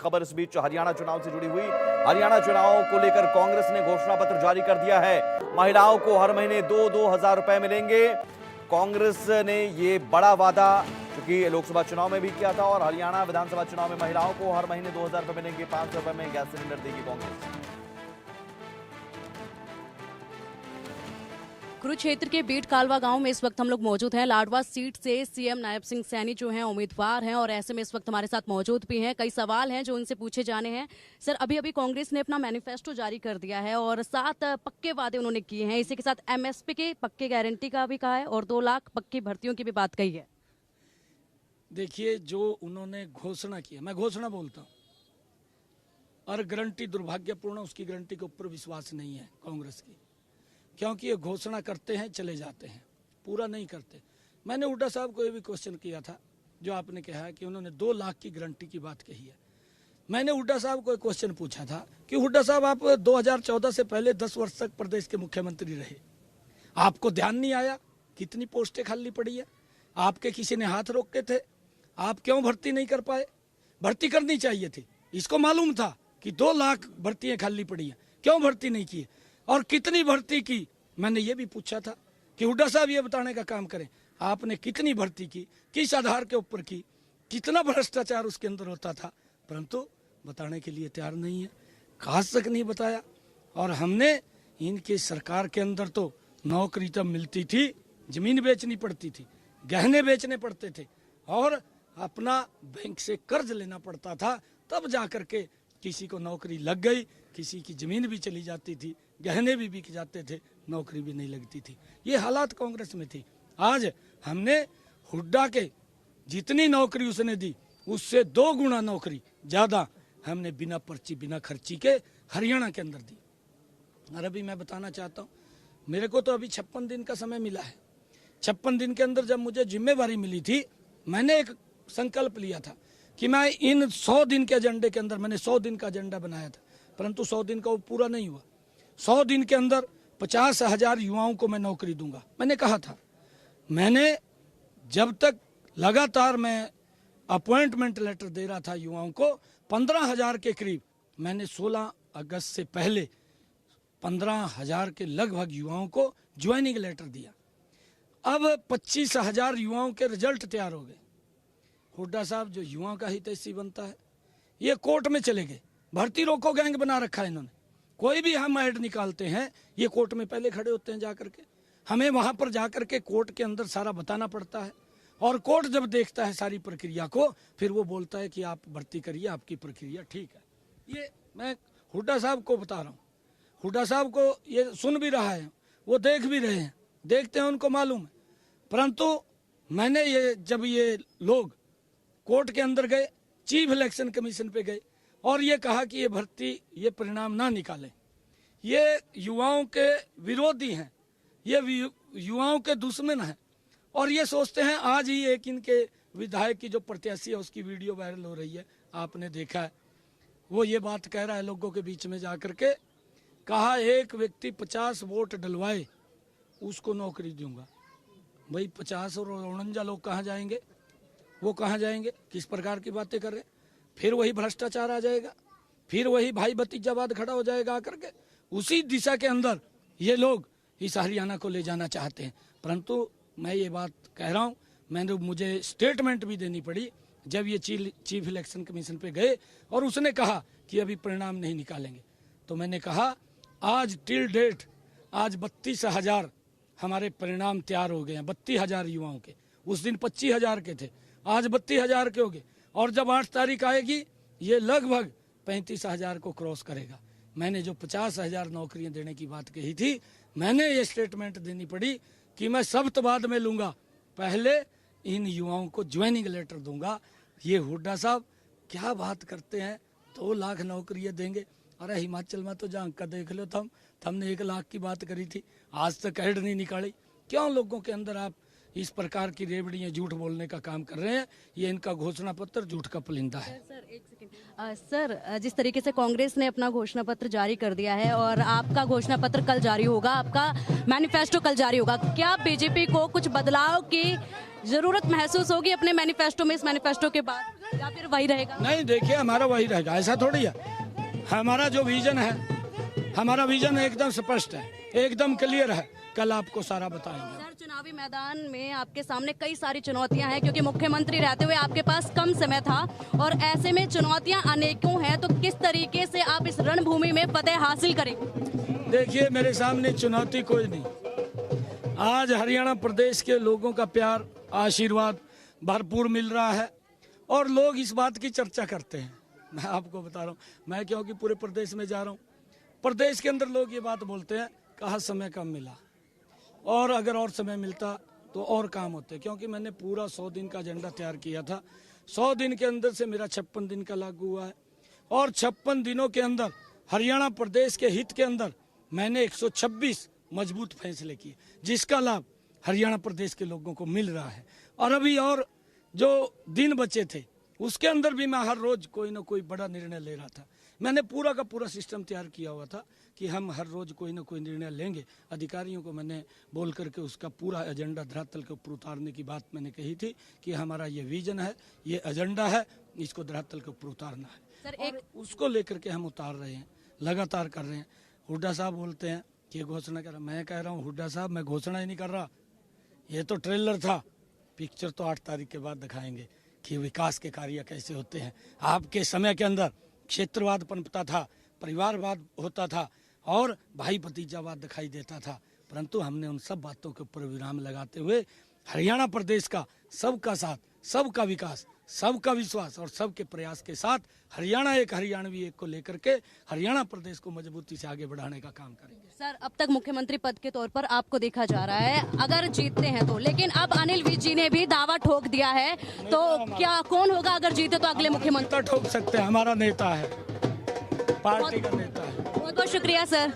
खबर इस बीच हरियाणा चुनाव से जुड़ी हुई। हरियाणा चुनाव को लेकर कांग्रेस ने घोषणा पत्र जारी कर दिया है। महिलाओं को हर महीने 2-2 हजार रुपए मिलेंगे। कांग्रेस ने ये बड़ा वादा चूंकि लोकसभा चुनाव में भी किया था और हरियाणा विधानसभा चुनाव में महिलाओं को हर महीने 2 हजार रुपए मिलेंगे। 500 रुपए में गैस सिलेंडर देगी कांग्रेस। कुरुक्षेत्र के बीट कालवा गांव में इस वक्त हम लोग मौजूद हैं। लाडवा सीट से सीएम नायब सिंह सैनी जो हैं उम्मीदवार हैं और ऐसे में इस वक्त हमारे साथ मौजूद भी हैं। कई सवाल हैं जो उनसे पूछे जाने हैं। सर, अभी कांग्रेस ने अपना मैनिफेस्टो जारी कर दिया है और 7 पक्के वादे उन्होंने किए हैं। इसी के साथ एमएसपी के पक्के गारंटी का भी कहा है और 2 लाख पक्की भर्तियों की भी बात कही है। देखिए, जो उन्होंने घोषणा की है, मैं घोषणा बोलता हूँ, और गारंटी दुर्भाग्यपूर्ण, उसकी गारंटी के ऊपर विश्वास नहीं है कांग्रेस की, क्योंकि ये घोषणा करते हैं चले जाते हैं, पूरा नहीं करते। मैंने हुड्डा साहब को ये भी क्वेश्चन किया था जो आपने कहा है कि उन्होंने 2 लाख की गारंटी की बात कही है। मैंने हुड्डा साहब को एक क्वेश्चन पूछा था कि हुड्डा साहब, आप 2014 से पहले 10 वर्ष तक प्रदेश के मुख्यमंत्री रहे, आपको ध्यान नहीं आया कितनी पोस्टें खाली पड़ी है? आपके किसी ने हाथ रोके थे? आप क्यों भर्ती नहीं कर पाए? भर्ती करनी चाहिए थी। इसको मालूम था कि 2 लाख भर्तियां खाली पड़ी हैं, क्यों भर्ती नहीं की? और कितनी भर्ती की? मैंने ये भी पूछा था कि हुड्डा साहब ये बताने का काम करें, आपने कितनी भर्ती की, किस आधार के ऊपर की, कितना भ्रष्टाचार उसके अंदर होता था, परंतु बताने के लिए तैयार नहीं है, खास तक नहीं बताया। और हमने इनके सरकार के अंदर तो नौकरी तब मिलती थी, जमीन बेचनी पड़ती थी, गहने बेचने पड़ते थे और अपना बैंक से कर्ज लेना पड़ता था, तब जा करके किसी को नौकरी लग गई, किसी की जमीन भी चली जाती थी, गहने भी बिक जाते थे, नौकरी भी नहीं लगती थी। ये हालात कांग्रेस में थी। आज हमने हुड्डा के जितनी नौकरी उसने दी उससे 2 गुना नौकरी ज्यादा हमने बिना पर्ची बिना खर्ची के हरियाणा के अंदर दी। और अभी मैं बताना चाहता हूँ, मेरे को तो अभी 56 दिन का समय मिला है। 56 दिन के अंदर जब मुझे जिम्मेवारी मिली थी, मैंने एक संकल्प लिया था कि मैं इन 100 दिन के एजेंडे के अंदर, मैंने 100 दिन का एजेंडा बनाया था, परंतु 100 दिन का वो पूरा नहीं हुआ। 100 दिन के अंदर 50,000 युवाओं को मैं नौकरी दूंगा, मैंने कहा था। मैंने जब तक लगातार मैं अपॉइंटमेंट लेटर दे रहा था युवाओं को, 15,000 के करीब, मैंने 16 अगस्त से पहले 15,000 के लगभग युवाओं को ज्वाइनिंग लेटर दिया। अब 25,000 युवाओं के रिजल्ट तैयार हो गए। हुड्डा साहब, जो युवाओं का हितैषी बनता है, ये कोर्ट में चले गए। भर्ती रोको गैंग बना रखा है इन्होंने। कोई भी हम ऐड निकालते हैं, ये कोर्ट में पहले खड़े होते हैं जाकर के, हमें वहां पर जाकर के कोर्ट के अंदर सारा बताना पड़ता है और कोर्ट जब देखता है सारी प्रक्रिया को, फिर वो बोलता है कि आप भर्ती करिए, आपकी प्रक्रिया ठीक है। ये मैं हुड्डा साहब को बता रहा हूँ। हुड्डा साहब को ये सुन भी रहा है, वो देख भी रहे हैं, देखते हैं, उनको मालूम है। परंतु मैंने ये, जब ये लोग कोर्ट के अंदर गए, चीफ इलेक्शन कमीशन पे गए और ये कहा कि ये भर्ती, ये परिणाम ना निकालें, ये युवाओं के विरोधी हैं, ये युवाओं के दुश्मन हैं, और ये सोचते हैं। आज ही एक इनके विधायक की जो प्रत्याशी है उसकी वीडियो वायरल हो रही है, आपने देखा है, वो ये बात कह रहा है लोगों के बीच में जाकर के, कहा एक व्यक्ति 50 वोट डलवाए उसको नौकरी दूंगा। भाई 50 और 49 लोग कहाँ जाएंगे? वो कहाँ जाएंगे? किस प्रकार की बातें कर रहे हैं? फिर वही भ्रष्टाचार आ जाएगा, फिर वही भाई भतीजावाद खड़ा हो जाएगा आकर के। उसी दिशा के अंदर ये लोग इस हरियाणा को ले जाना चाहते हैं। परंतु मैं ये बात कह रहा हूँ, मुझे स्टेटमेंट भी देनी पड़ी जब ये चीफ इलेक्शन कमीशन पे गए और उसने कहा कि अभी परिणाम नहीं निकालेंगे। तो मैंने कहा आज टिल डेट, आज 32,000 हमारे परिणाम तैयार हो गए हैं, 32,000 युवाओं के। उस दिन 25,000 के थे, आज 32,000 के हो गए, और जब 8 तारीख आएगी ये लगभग 35,000 को क्रॉस करेगा। मैंने जो 50,000 नौकरियां देने की बात कही थी, मैंने ये स्टेटमेंट देनी पड़ी कि मैं शब्द बाद में लूंगा, पहले इन युवाओं को ज्वाइनिंग लेटर दूंगा। ये हुड्डा साहब क्या बात करते हैं, 2 लाख नौकरियां देंगे। अरे हिमाचल में तो जहाँ का देख लो, हमने 1 लाख की बात करी थी, आज तक ऐड नहीं निकाली। क्यों लोगों के अंदर आप इस प्रकार की रेवड़ियां झूठ बोलने का काम कर रहे हैं? ये इनका घोषणा पत्र झूठ का पुलिंदा है। सर एक सेकंड। सर, जिस तरीके से कांग्रेस ने अपना घोषणा पत्र जारी कर दिया है और आपका घोषणा पत्र कल जारी होगा, आपका मैनिफेस्टो कल जारी होगा, क्या बीजेपी को कुछ बदलाव की जरूरत महसूस होगी अपने मैनिफेस्टो में, इस मैनिफेस्टो के बाद? या फिर वही रहेगा? नहीं, देखिए हमारा वही रहेगा, ऐसा थोड़ी है। हमारा जो विजन है, हमारा विजन एकदम स्पष्ट है, एकदम क्लियर है। कल आपको सारा बताएंगे। सर, चुनावी मैदान में आपके सामने कई सारी चुनौतियां हैं, क्योंकि मुख्यमंत्री रहते हुए आपके पास कम समय था और ऐसे में चुनौतियां अनेकों हैं, तो किस तरीके से आप इस रणभूमि में फतेह हासिल करेंगे? देखिए, मेरे सामने चुनौती कोई नहीं। आज हरियाणा प्रदेश के लोगों का प्यार, आशीर्वाद भरपूर मिल रहा है और लोग इस बात की चर्चा करते हैं। मैं आपको बता रहा हूँ, मैं क्योंकि पूरे प्रदेश में जा रहा हूँ, प्रदेश के अंदर लोग ये बात बोलते हैं, कहा समय कम मिला और अगर और समय मिलता तो और काम होते, क्योंकि मैंने पूरा 100 दिन का एजेंडा तैयार किया था। 100 दिन के अंदर से मेरा 56 दिन का लागू हुआ है और 56 दिनों के अंदर हरियाणा प्रदेश के हित के अंदर मैंने 126 मजबूत फैसले किए, जिसका लाभ हरियाणा प्रदेश के लोगों को मिल रहा है। और अभी और जो दिन बचे थे उसके अंदर भी मैं हर रोज कोई ना कोई बड़ा निर्णय ले रहा था। मैंने पूरा का पूरा सिस्टम तैयार किया हुआ था कि हम हर रोज कोई ना कोई निर्णय लेंगे। अधिकारियों को मैंने बोल करके उसका पूरा एजेंडा धरातल के ऊपर उतारने की बात मैंने कही थी कि हमारा ये विजन है, ये एजेंडा है, इसको धरातल के ऊपर उतारना है। सर, एक उसको लेकर के हम उतार रहे हैं, लगातार कर रहे हैं। हुड्डा साहब बोलते हैं कि ये घोषणा कर रहा, मैं कह रहा हूँ हुड्डा साहब, मैं घोषणा ही नहीं कर रहा, ये तो ट्रेलर था। पिक्चर तो 8 तारीख के बाद दिखाएंगे कि विकास के कार्य कैसे होते हैं। आपके समय के अंदर क्षेत्रवाद पनपता था, परिवारवाद होता था और भाई भतीजावाद दिखाई देता था, परंतु हमने उन सब बातों के ऊपर विराम लगाते हुए हरियाणा प्रदेश का सबका साथ, सबका विकास, सबका विश्वास और सबके प्रयास के साथ हरियाणा एक हरियाणवी एक को लेकर के हरियाणा प्रदेश को मजबूती से आगे बढ़ाने का काम करेंगे। सर, अब तक मुख्यमंत्री पद के तौर पर आपको देखा जा रहा है, अगर जीतते हैं तो, लेकिन अब अनिल विज जी ने भी दावा ठोक दिया है, तो क्या कौन होगा अगर जीते तो अगले मुख्यमंत्री? ठोक सकते हैं, हमारा नेता है, पार्टी का नेता है। बहुत बहुत शुक्रिया सर।